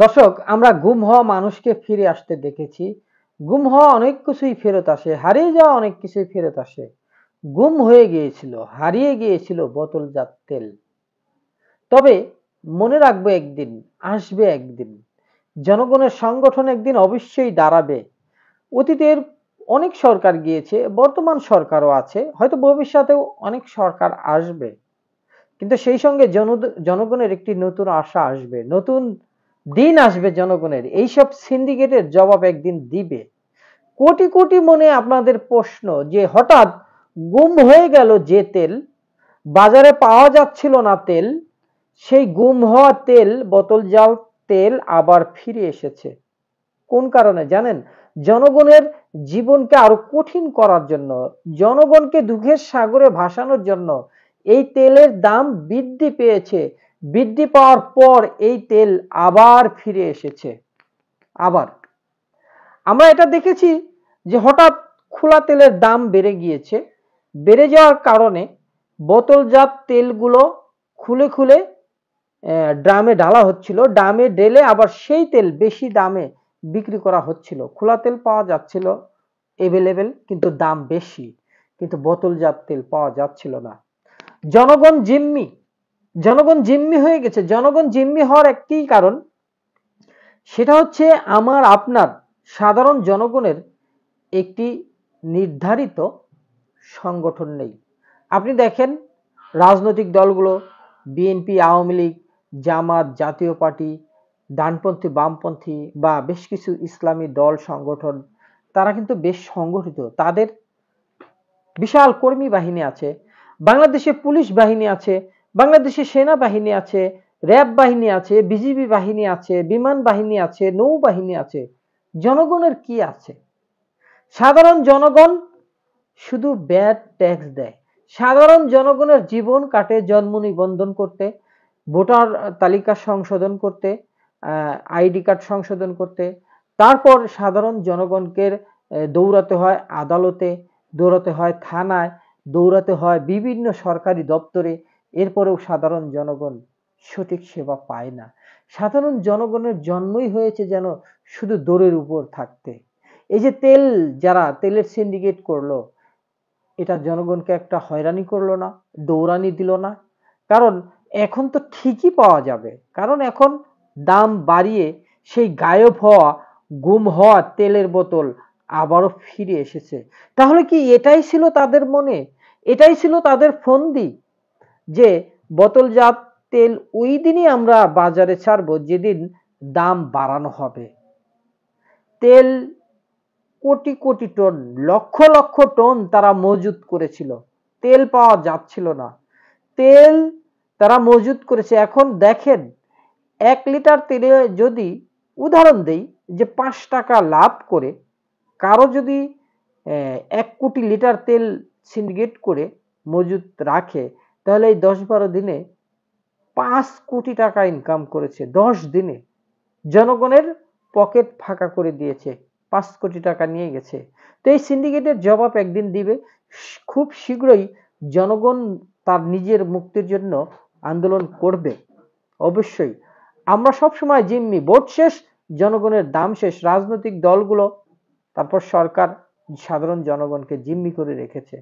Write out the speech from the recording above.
দর্শক, আমরা গুম হওয়া মানুষকে ফিরে আসতে দেখেছি। গুম হওয়া অনেক কিছুই ফেরত আসে, হারিয়ে যাওয়া অনেক কিছুই ফেরত আসে। গুম হয়ে গিয়েছিল, হারিয়ে গিয়েছিল বোতলজাত তেল। তবে মনে রাখবো একদিন, আসবে একদিন। জনগণের সংগঠন একদিন অবশ্যই দাঁড়াবে। অতীতের অনেক সরকার গিয়েছে, বর্তমান সরকারও আছে, হয়তো ভবিষ্যতেও অনেক সরকার আসবে। কিন্তু সেই সঙ্গে জনগণের একটি নতুন আশা আসবে, নতুন দিন আসবে জনগণের। এইসব সিন্ডিকেটের জবাব একদিন দিবে। কোটি কোটি মনে আপনাদের প্রশ্ন যে হঠাৎ গুম হয়ে গেল যে তেল, বাজারে পাওয়া যাচ্ছিল না তেল, সেই গুম হওয়া তেল, বোতলজাত তেল আবার ফিরে এসেছে। কোন কারণে জানেন? জনগণের জীবনকে আরো কঠিন করার জন্য, জনগণকে দুঃখের সাগরে ভাসানোর জন্য এই তেলের দাম বৃদ্ধি পেয়েছে। বৃদ্ধি পাওয়ার পর এই তেল আবার ফিরে এসেছে। আবার আমরা এটা দেখেছি যে হঠাৎ খোলা তেলের দাম বেড়ে গিয়েছে। বেড়ে যাওয়ার কারণে বোতলজাত তেলগুলো খুলে খুলে ড্রামে ঢালা হচ্ছিল। ড্রামে ঢেলে আবার সেই তেল বেশি দামে বিক্রি করা হচ্ছিল। খোলা তেল পাওয়া যাচ্ছিল এভেলেবেল, কিন্তু দাম বেশি। কিন্তু বোতলজাত তেল পাওয়া যাচ্ছিল না। জনগণ জিম্মি, জনগণ জিম্মি হয়ে গেছে। জনগণ জিম্মি হওয়ার একটি কারণ, সেটা হচ্ছে আমার আপনার সাধারণ জনগণের একটি নির্ধারিত সংগঠন নেই। আপনি দেখেন রাজনৈতিক দলগুলো, বিএনপি, আওয়ামী লীগ, জামাত, জাতীয় পার্টি, ডানপন্থী, বামপন্থী বা বেশ কিছু ইসলামী দল সংগঠন, তারা কিন্তু বেশ সংগঠিত। তাদের বিশাল কর্মী বাহিনী আছে, বাংলাদেশে পুলিশ বাহিনী আছে, বাংলাদেশে সেনাবাহিনী আছে, র্যাব বাহিনী আছে, বিজিবি বাহিনী আছে, বিমান বাহিনী আছে, নৌবাহিনী আছে। জনগণের কি আছে? সাধারণ জনগণ শুধু ব্যাড ট্যাক্স দেয়। সাধারণ জনগণের জীবন কাটে জন্ম নিবন্ধন করতে, ভোটার তালিকা সংশোধন করতে, আইডি কার্ড সংশোধন করতে। তারপর সাধারণ জনগণকে দৌড়াতে হয় আদালতে, দৌড়াতে হয় থানায়, দৌড়াতে হয় বিভিন্ন সরকারি দপ্তরে। এরপরেও সাধারণ জনগণ সঠিক সেবা পায় না। সাধারণ জনগণের জন্মই হয়েছে যেন শুধু দৌড়ের উপর থাকতে। এই যে তেল, যারা তেলের সিন্ডিকেট করলো, এটা জনগণকে একটা হয়রানি করলো না? দৌড়ানি দিল না? কারণ এখন তো ঠিকই পাওয়া যাবে, কারণ এখন দাম বাড়িয়ে সেই গায়েব হওয়া, গুম হওয়া তেলের বোতল আবারও ফিরে এসেছে। তাহলে কি এটাই ছিল তাদের মনে? এটাই ছিল তাদের ফন্দি, যে বোতলজাত তেল ওই দিনই আমরা বাজারে ছাড়বো যেদিন দাম বাড়ানো হবে? তেল কোটি কোটি টন, লক্ষ লক্ষ টন তারা মজুত করেছিল, তেল পাওয়া যাচ্ছিল না। তেল তারা মজুত করেছে। এখন দেখেন, 1 লিটার তেলে যদি উদাহরণ দেই যে 5 টাকা লাভ করে কারো যদি 1 কোটি লিটার তেল সিন্ডিকেট করে মজুত রাখে, তাহলে এই 10-12 দিনে 5 কোটি টাকা ইনকাম করেছে। 10 দিনে জনগণের পকেট ফাঁকা করে দিয়েছে, 5 কোটি টাকা নিয়ে গেছে। তো এই সিন্ডিকেটের জবাব একদিন দিবে। খুব শীঘ্রই জনগণ তার নিজের মুক্তির জন্য আন্দোলন করবে। অবশ্যই আমরা সব সময় জিম্মি। ভোট শেষ, জনগণের দাম শেষ। রাজনৈতিক দলগুলো, তারপর সরকার সাধারণ জনগণকে জিম্মি করে রেখেছে।